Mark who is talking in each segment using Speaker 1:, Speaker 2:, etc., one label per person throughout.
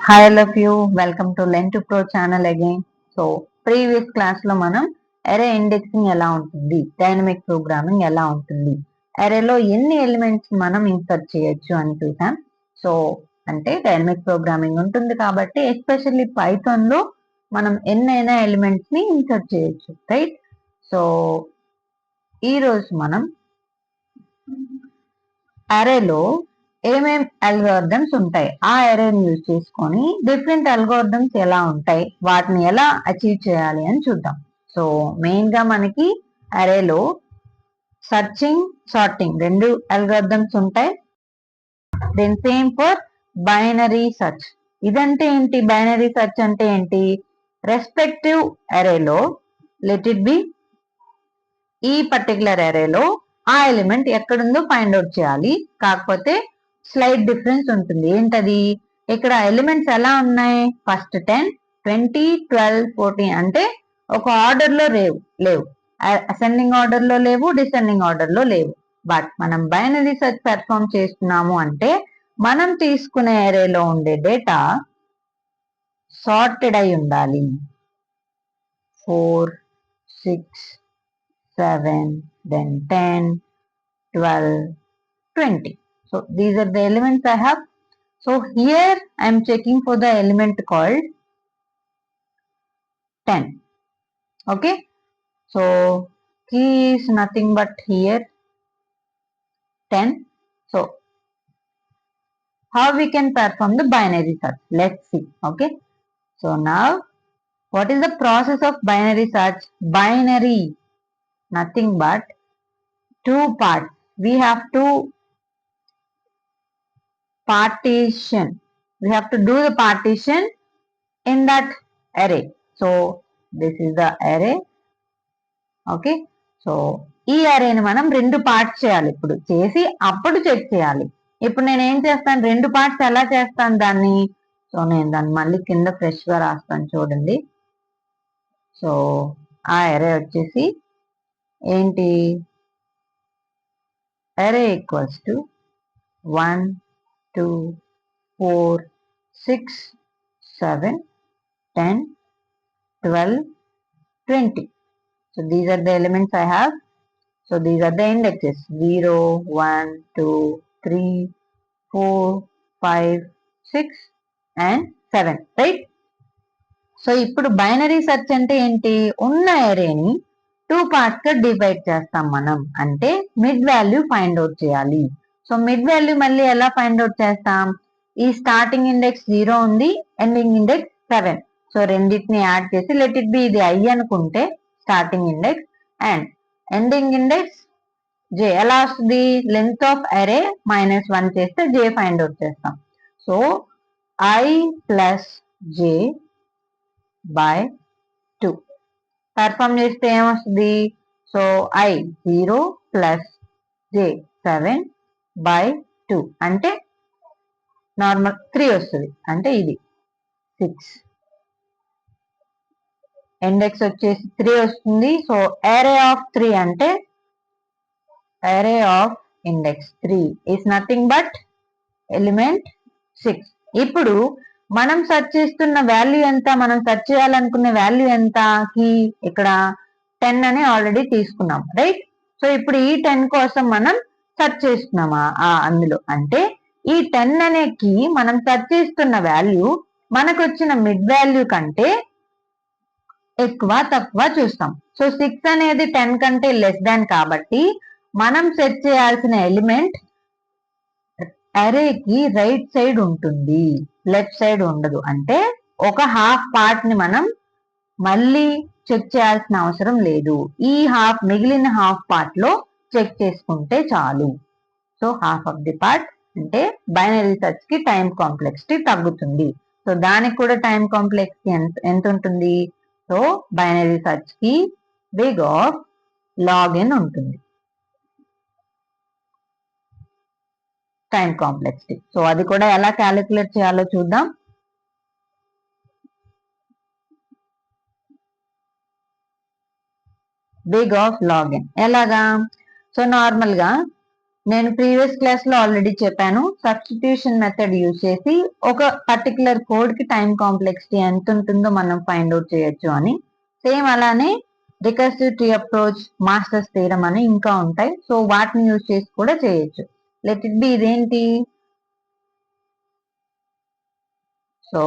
Speaker 1: Hi all of you, welcome to Learn to Pro channel again. So previous class లో మనం array indexing ఎలా ఉంటుంది, dynamic programming ఎలా ఉంటుంది, arrayలో ఎన్ని ఎలిమెంట్స్ మనం ఇన్సర్ట్ చేయొచ్చు అని చూసాం. సో అంటే డైనమిక్ ప్రోగ్రామింగ్ ఉంటుంది కాబట్టి ఎస్పెషల్లీ పైథాన్ లో మనం ఎన్నైనా ఎలిమెంట్స్ ని ఇన్సర్ట్ చేయొచ్చు, రైట్? సో ఈ రోజు మనం అరేలో ఏమేం అల్గోరిథమ్స్ ఉంటాయి, ఆ అరేని యూజ్ చేసుకొని డిఫరెంట్ అల్గోరిథమ్స్ ఎలా ఉంటాయి, వాటిని ఎలా అచీవ్ చేయాలి అని చూద్దాం. సో మెయిన్ గా మనకి అరేలో సర్చింగ్, సార్టింగ్ రెండు అల్గోరిథమ్స్ ఉంటాయి. Then same for binary search. ఇదంటే ఏంటి? బైనరీ సర్చ్ అంటే ఏంటి? రెస్పెక్టివ్ అరేలో లెట్ ఇట్ బి ఈ పర్టికులర్ అరేలో ఆ ఎలిమెంట్ ఎక్కడుందో ఫైండ్ అవుట్ చేయాలి. కాకపోతే స్లైట్ డిఫరెన్స్ ఉంటుంది. ఏంటది? ఇక్కడ ఎలిమెంట్స్ ఎలా ఉన్నాయి? ఫస్ట్ 10, 20, 12, 14 అంటే ఒక ఆర్డర్ లో లేవు, అసెండింగ్ ఆర్డర్ లో లేవు, డిసెండింగ్ ఆర్డర్ లో లేవు. బట్ మనం బైనరీ సెర్చ్ పెర్ఫామ్ చేస్తున్నాము అంటే మనం తీసుకునే అరేలో ఉండే డేటా సార్టెడ్ అయి ఉండాలి. 4, 6, 7, then 10, 12, 20. So these are the elements I have. So here I am checking for the element called 10. Okay. So key is nothing but here 10. So how we can perform the binary search? Let's see. Okay. So now what is the process of binary search? Binary, nothing but two parts. We have to partition. We have to do the partition in that array. So this is the array. Okay. So ఈ అరేని మనం రెండు parts చేయాలి. ఇప్పుడు చేసి అప్పుడు check చేయాలి. ఇప్పుడు నేను ఏం చేస్తాను? రెండు పార్ట్స్ ఎలా చేస్తాను దాన్ని? సో నేను దాన్ని మళ్ళీ కింద ఫ్రెష్ గా రాస్తాను, చూడండి. సో ఆ అరే వచ్చేసి ఏంటి? అరే equals to 1, 2, 4, 6, 7, 10, 12, 20. So these are the elements I have. So these are the indexes 0, 1, 2, 3, 4, 5, 6 and 7, right? So ఇప్పుడు బైనరీ సెర్చ్ అంటే ఏంటి? ఉన్న అరేని టూ పార్ట్స్ గా డివైడ్ చేస్తాం మనం. అంటే మిడ్ వాల్యూ ఫైండ్ అవుట్ చేయాలి. సో మిడ్ వాల్యూ మళ్ళీ ఎలా ఫైండ్ అవుట్ చేస్తాం? ఈ స్టార్టింగ్ ఇండెక్స్ 0 ఉంది, ఎండింగ్ ఇండెక్స్ 7. సో రెండింటిని యాడ్ చేసి లెట్ ఇట్ బి ఇది I అనుకుంటే starting index and ending index j. ఎలా వస్తుంది? లెంత్ ఆఫ్ అరే -1 చేస్తే j ఫైండ్ అవుట్ చేస్తాం. So I plus j by 2 perform చేస్తే ఏమొస్తుంది? So I 0 plus j 7 by 2 అంటే నార్మల్ 3 వస్తుంది. అంటే ఇది 6, ఇండెక్స్ వచ్చేసి 3 వస్తుంది. సో అరే ఆఫ్ 3 అంటే అరే of index 3 is nothing but element 6. ఇప్పుడు మనం సెర్చ్ చేస్తున్న వాల్యూ ఎంత? మనం సెర్చ్ చేయాలనుకునే వాల్యూ ఎంత? కీ ఇక్కడ 10 అని ఆల్రెడీ తీసుకున్నాం, రైట్? సో ఇప్పుడు ఈ 10 కోసం మనం సెర్చ్ చేస్తున్నామా అందులో? అంటే ఈ 10 అనే కీ మనం సెర్చ్ చేస్తున్న వాల్యూ మనకు వచ్చిన మిడ్ వాల్యూ కంటే ఎక్కువ తక్కువ చూస్తాం. సో 6 అనేది 10 కంటే లెస్ దాన్ కాబట్టి మనం సెర్చ్ చేయాల్సిన ఎలిమెంట్ అరేకి రైట్ సైడ్ ఉంటుంది, లెఫ్ట్ సైడ్ ఉండదు. అంటే ఒక హాఫ్ పార్ట్ ని మనం మళ్ళీ చెక్ చేయాల్సిన అవసరం లేదు. ఈ మిగిలిన హాఫ్ పార్ట్ లో చెక్ చేసుకుంటే చాలు. So half of the part అంటే బైనరీ సెర్చ్ కి టైం కాంప్లెక్సిటీ తగ్గుతుంది. సో దానికి కూడా టైం కాంప్లెక్సిటీ ఎంత ఉంటుంది? సో బైనరీ సెర్చ్ కి బిగ్ ఆఫ్ log n ఉంటుంది టైం కాంప్లెక్సిటీ. సో అది కూడా ఎలా క్యాలిక్యులేట్ చేయాలో చూద్దాం. బిగ్ ఆఫ్ log n ఎలాగా? సో నార్మల్ గా నేను ప్రీవియస్ క్లాస్ లో ఆల్రెడీ చెప్పాను, సబ్స్టిట్యూషన్ మెథడ్ యూజ్ చేసి ఒక పర్టికులర్ కోడ్ కి టైం కాంప్లెక్సిటీ ఎంత ఉంటుందో మనం ఫైండ్ అవుట్ చేయొచ్చు అని. సేమ్ అలానే recursive tree approach, masters theorem అని ఇంకా ఉంటాయి. సో వాటిని యూజ్ చేసి కూడా చేయొచ్చు. లెట్ ఇట్ బి ఇదేంటి, సో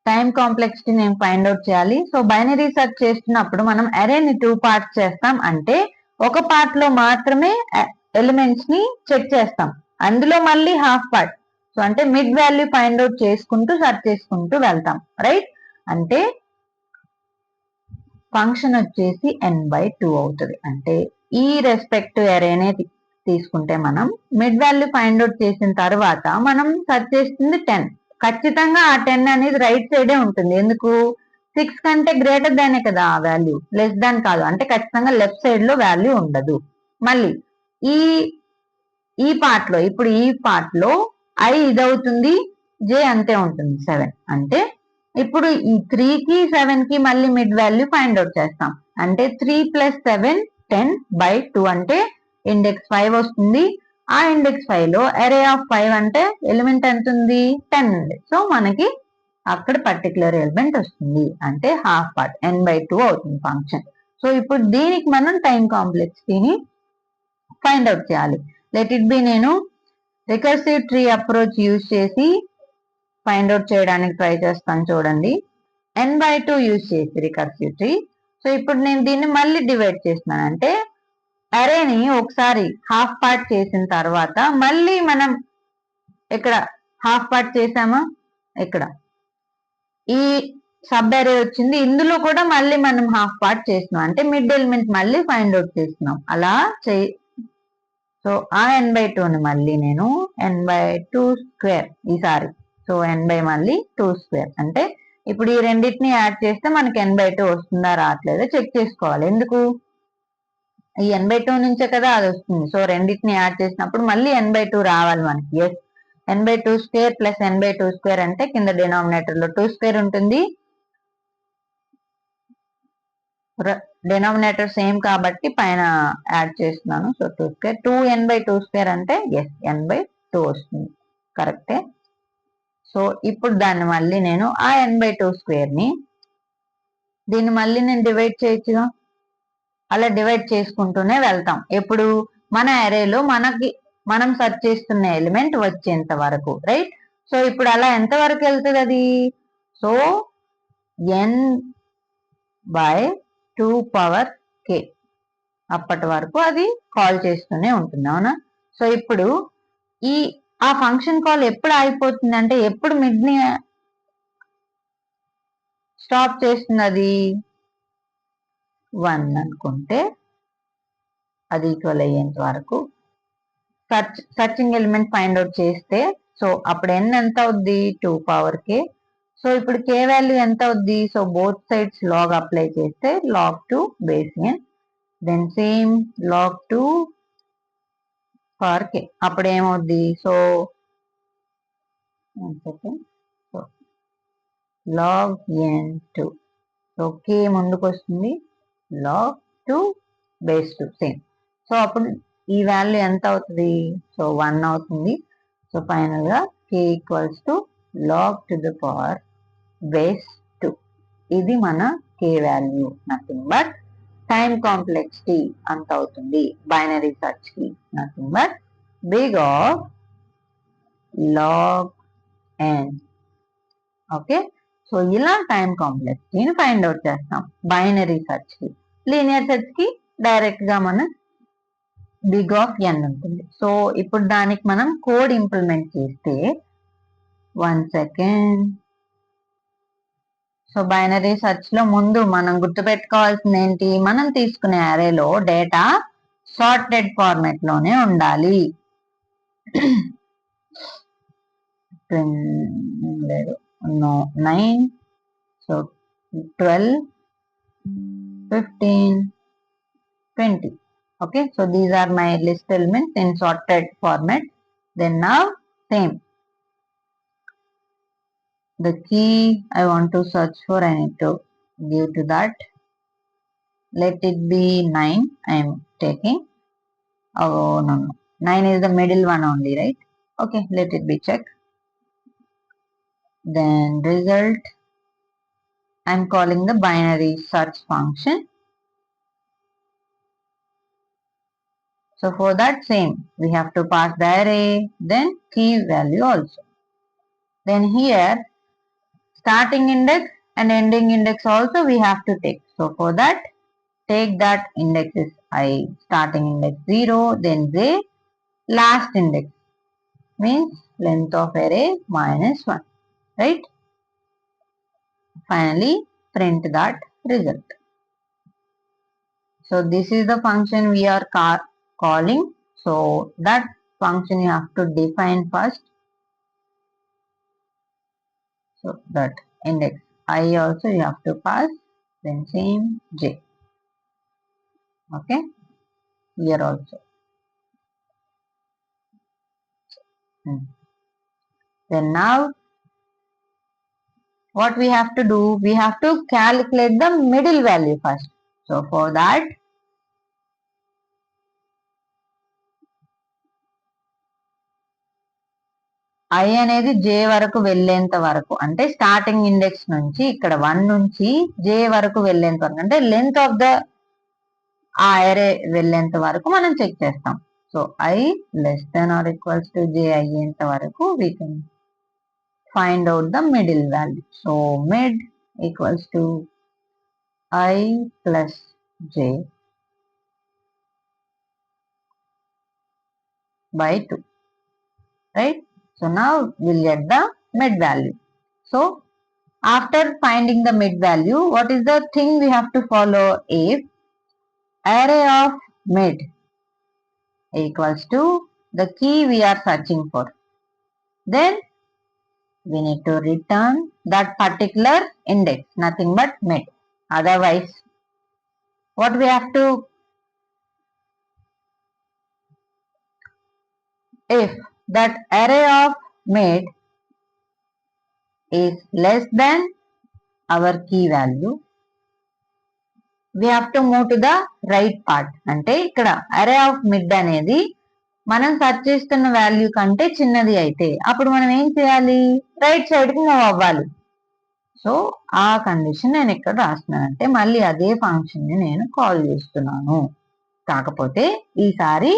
Speaker 1: టైం కాంప్లెక్సిటీ నేను ఫైండ్ అవుట్ చేయాలి. సో బైనరీ సెర్చ్ చేస్తున్నప్పుడు మనం అరేని 2 పార్ట్స్ చేస్తాం. అంటే ఒక పార్ట్ లో మాత్రమే ఎలిమెంట్స్ ని చెక్ చేస్తాం, అందులో మళ్ళీ హాఫ్ పార్ట్, సో అంటే మిడ్ వాల్యూ ఫైండ్ అవుట్ చేసుకుంటూ సెర్చ్ చేసుకుంటూ వెళ్తాం, రైట్. అంటే ఫంక్షన్ వచ్చేసి n/2 అవుతుంది. అంటే ఈ రెస్పెక్టివ్ అరేనే తీసుకుంటే మనం మిడ్ వాల్యూ ఫైండ్ అవుట్ చేసిన తర్వాత మనం సెర్చ్ చేస్తుంది 10. ఖచ్చితంగా ఆ 10 అనేది రైట్ సైడే ఉంటుంది. ఎందుకు, 6 కంటే గ్రేటర్ దానే కదా ఆ వాల్యూ, లెస్ దాన్ కాదు. అంటే ఖచ్చితంగా లెఫ్ట్ సైడ్ లో వాల్యూ ఉండదు. మళ్ళీ ఈ ఈ పార్ట్ లో, ఇప్పుడు ఈ పార్ట్ లో i ఇదవుతుంది, j అంతే ఉంటుంది 7. అంటే ఇప్పుడు ఈ 3 కి 7 కి మళ్ళీ మిడ్ వాల్యూ ఫైండ్ అవుట్ చేస్తాం. అంటే 3 + 7 10/2 అంటే ఇండెక్స్ 5 వస్తుంది. ఆ ఇండెక్స్ 5 లో అరే ఆఫ్ 5 అంటే ఎలిమెంట్ ఎంత ఉంది, 10 ఉంది. సో మనకి అక్కడ పర్టికులర్ ఎలిమెంట్ వస్తుంది, అంటే హాఫ్ పార్ట్ n/2 అవుతుంది ఫంక్షన్. సో ఇప్పుడు దీనికి మనం టైం కాంప్లెక్సిటీని ఫైండ్ అవుట్ చేయాలి. లెట్ ఇట్ బి నేను రికర్సివ్ ట్రీ అప్రోచ్ యూజ్ చేసి ఫైండ్ అవుట్ చేయడానికి ట్రై చేస్తాను. చూడండి, n/2 యూజ్ చేసి రికర్సివ్ ట్రీ. సో ఇప్పుడు నేను దీన్ని మళ్ళీ డివైడ్ చేస్తున్నాను. అంటే అరేని ఒకసారి హాఫ్ పార్ట్ చేసిన తర్వాత మళ్ళీ మనం ఇక్కడ హాఫ్ పార్ట్ చేసామా, ఇక్కడ ఈ సబ్ అరే వచ్చింది, ఇందులో కూడా మళ్ళీ మనం హాఫ్ పార్ట్ చేస్తున్నాం. అంటే మిడ్ ఎలిమెంట్ మళ్ళీ ఫైండ్ అవుట్ చేస్తున్నాం. అలా సో ఆ n/2ని మళ్ళీ నేను n/2 స్క్వేర్ ఈసారి, సో మళ్ళీ 2 స్క్వేర్. అంటే ఇప్పుడు ఈ రెండింటిని యాడ్ చేస్తే మనకి n/2 వస్తుందా రావట్లేదో చెక్ చేసుకోవాలి. ఎందుకు, ఈ n/2 నుంచే కదా అది వస్తుంది. సో రెండింటిని యాడ్ చేసినప్పుడు మళ్ళీ n/2 రావాలి మనకి. Yes, n/2 square plus n/2 square అంటే కింద డినామినేటర్ లో 2 స్క్వేర్ ఉంటుంది, డినామినేటర్ సేమ్ కాబట్టి పైన యాడ్ చేస్తున్నాను. సో 2 స్క్వేర్, 2n/2 స్క్వేర్ అంటే ఎస్ n/2 వస్తుంది, కరెక్టే. సో ఇప్పుడు దాన్ని మళ్ళీ నేను ఆ n/2 స్క్వేర్ ని దీన్ని మళ్ళీ నేను డివైడ్ చేయొచ్చుగా. అలా డివైడ్ చేసుకుంటూనే వెళ్తాం. ఎప్పుడు మన అరేలో మనం సెర్చ్ చేస్తున్న ఎలిమెంట్ వచ్చేంత వరకు, రైట్. సో ఇప్పుడు అలా ఎంత వరకు వెళ్తుంది అది, సో n/2 పవర్ k అప్పటి వరకు అది కాల్ చేస్తూనే ఉంటుంది, అవునా. సో ఇప్పుడు ఆ ఫంక్షన్ కాల్ ఎప్పుడు అయిపోతుంది అంటే, ఎప్పుడు మిడ్ ని స్టాప్ చేస్తుంది, అది 1 అనుకుంటే అది ఈక్వల్ అయ్యేంత వరకు సర్చింగ్ ఎలిమెంట్ ఫైండ్ అవుట్ చేస్తే, సో అప్పుడు n ఎంత అవుద్ది, 2 పవర్ k. సో ఇప్పుడు k వాల్యూ ఎంత అవుద్ది, so both sides log apply చేస్తే log2 base n, then same log2 power k. అప్పుడు ఏమవుద్ది, so log n2, so k ముందుకు వస్తుంది, log2 బేస్ 2 సేమ్. సో అప్పుడు ఈ వాల్యూ ఎంత అవుతుంది, సో 1 అవుతుంది. సో ఫైనల్ గా k equals to log2 base 2. ఇది మన k value, nothing but time complexity అంత అవుతుంది బైనరీ సెర్చ్ కి, nothing but big of log n. Okay, so ఇలా టైం కాంప్లెక్సిటీని ఫైండ్ అవుట్ చేస్తాం బైనరీ సెర్చ్ కి. లీనియర్ సెర్చ్ కి డైరెక్ట్ గా మనం బిగ్ ఆఫ్ n ఉంటుంది. సో ఇప్పుడు దానికి మనం కోడ్ ఇంప్లిమెంట్ చేస్తే, 1 సెకండ్. సో బైనరీ సెర్చ్ లో ముందు మనం గుర్తుపెట్టుకోవాల్సింది ఏంటి, మనం తీసుకునే అరేలో డేటా సార్టెడ్ ఫార్మాట్ లోనే ఉండాలి. లేదు, 9, so 12, 15, 20. Okay, so these are my list elements in sorted format. Then now same, the key I want to search for, I need to give to that. let it be 9. I am taking. Oh no, 9 is the middle one only, right? Okay, let it be check. Then result, I'm calling the binary search function. So for that same, we have to pass the array, then key value also. Then here, starting index and ending index also we have to take. So for that, take that index is I, starting index 0, then j, last index means length of array minus 1, right? Finally, print that result. So this is the function we are calling. So that function you have to define first. So that index I also you have to pass, then same j. Okay, here also. Then now what we have to do, we have to calculate the middle value first. So for that, I అనేది j వరకు వెళ్ళేంత వరకు, అంటే starting index నుంచి ఇక్కడ 1 నుంచి j వరకు వెళ్ళేంత వరకు, అంటే లెంత్ ఆఫ్ ద ఆ అరే వెళ్ళేంత వరకు మనం చెక్ చేస్తాం. So I less than or equals to j అయ్యేంత వరకు we can find out the middle value. So mid equals to I plus j by 2, right? So now we'll get the mid value. So after finding the mid value, what is the thing we have to follow? If array of mid equals to the key we are searching for, then we need to return that particular index, nothing but mid. Otherwise, what we have to, if that array of mid is less than our key value, we have to move to the right part. అంటే ఇక్కడ array of mid అనేది మనం search చేస్తున్న value కంటే చిన్నది అయితే అప్పుడు మనం ఏం చేయాలి? రైట్ సైడ్ కి మూవ్ అవ్వాలి. సో ఆ కండిషన్ నేను ఇక్కడ రాస్తున్నాను, అంటే మళ్ళీ అదే ఫంక్షన్ ని నేను కాల్ చేస్తున్నాను. కాకపోతే ఈసారి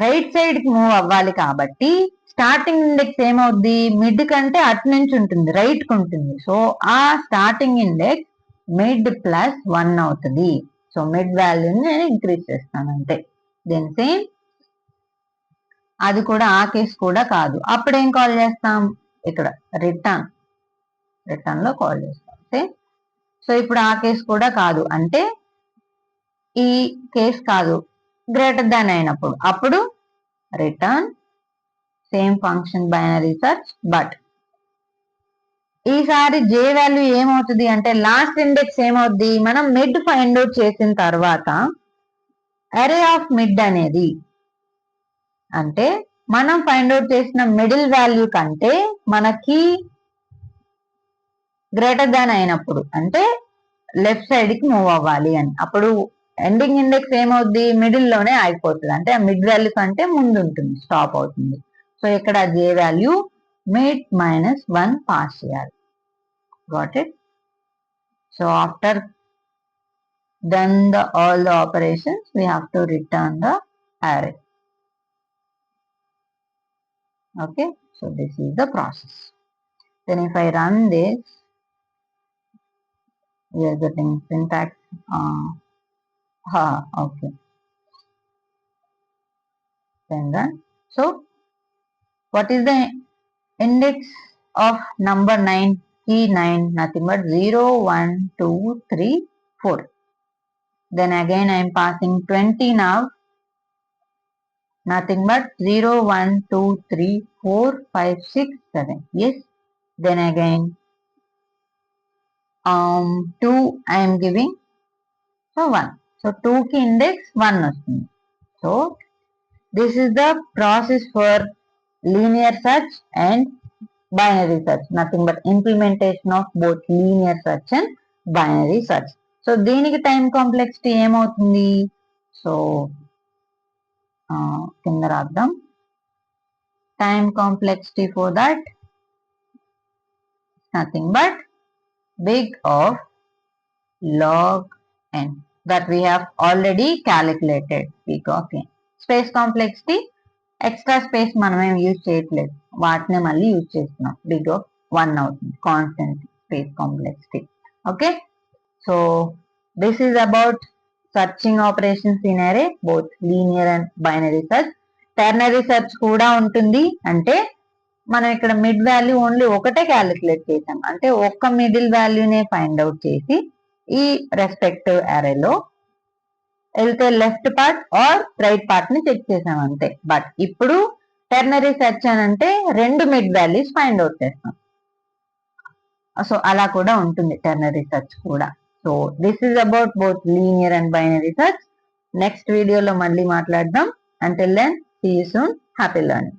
Speaker 1: రైట్ సైడ్ కి మూవ్ అవ్వాలి కాబట్టి స్టార్టింగ్ ఇండెక్స్ ఏమవుద్ది? మిడ్ కంటే అటు నుంచి ఉంటుంది, రైట్ కు ఉంటుంది. సో ఆ స్టార్టింగ్ ఇండెక్స్ మిడ్ ప్లస్ 1 అవుతుంది. సో మిడ్ వాల్యూని నేను ఇంక్రీజ్ చేస్తాను అంతే. దెన్ సేమ్ అది కూడా ఆ కేసు కూడా కాదు, అప్పుడు ఏం కాల్ చేస్తాం? ఇక్కడ రిటర్న్ లో కాల్ చేస్తాం. ఓకే, సో ఇప్పుడు ఆ కేసు కూడా కాదు, అంటే ఈ కేసు కాదు, గ్రేటర్ దాన్ అయినప్పుడు అప్పుడు return same function binary search. But ఈసారి జే వాల్యూ ఏమవుతుంది అంటే లాస్ట్ ఇండెక్స్ ఏమవుద్ది? మనం మిడ్ ఫైండ్ అవుట్ చేసిన తర్వాత అరే ఆఫ్ మిడ్ అనేది, అంటే మనం ఫైండ్ అవుట్ చేసిన మిడిల్ వాల్యూ కంటే మనకి గ్రేటర్ దాన్ అయినప్పుడు, అంటే లెఫ్ట్ సైడ్ కి మూవ్ అవ్వాలి అని, అప్పుడు ఎండింగ్ ఇండెక్స్ ఏమవుద్ది? మిడిల్ లోనే ఆగిపోతుంది, అంటే ఆ మిడ్ వాల్యూ కంటే ముందు ఉంటుంది, స్టాప్ అవుతుంది. సో ఇక్కడ జే వాల్యూ మిడ్ మైనస్ 1 పాస్ చేయాలి. Got it? So after done all the operations, we have to return the array. Okay, so this is the process. Then if I run this, we are getting syntax. Okay. Then run. So what is the index of number 9? Key 9, nothing but 0, 1, 2, 3, 4. Then again I am passing 20 now. Nothing but 0, 1, 2, 3, 4, 5, 6, 7. Yes. Then again 2 I am giving. So 1. So 2 ki index 1 వస్తుంది. So this is the process for linear search and binary search. Nothing but implementation of both linear search and binary search. So దీనికి time complexity ఏమవుతుంది? So కింద రాద్దాం. Time complexity for that nothing but big of log n that we have already calculated. Big of n. Space complexity extra space మనమేం use చేయట్లేదు, వాటినే మళ్ళీ use చేస్తున్నాం. Big of 1 అవుతుంది constant space complexity. Okay, so this is about searching operations in array, both linear and binary search. Ternary search కూడా ఉంటుంది. అంటే మనం ఇక్కడ మిడ్ వాల్యూ ఓన్లీ ఒకటే క్యాలిక్యులేట్ చేసాం, అంటే ఒక్క మిడిల్ వాల్యూనే ఫైండ్ అవుట్ చేసి ఈ రెస్పెక్టివ్ అరేలో వెళ్తే left part or right part ని చెక్ చేసాం అంతే. బట్ ఇప్పుడు టెర్నరీ సెర్చ్ అని అంటే 2 మిడ్ వాల్యూస్ ఫైండ్ అవుట్ చేస్తాం. సో అలా కూడా ఉంటుంది టెర్నరీ సెర్చ్ కూడా. So this is about both linear and binary search. Next వీడియోలో మళ్ళీ మాట్లాడదాం. Until then see you soon. Happy learning.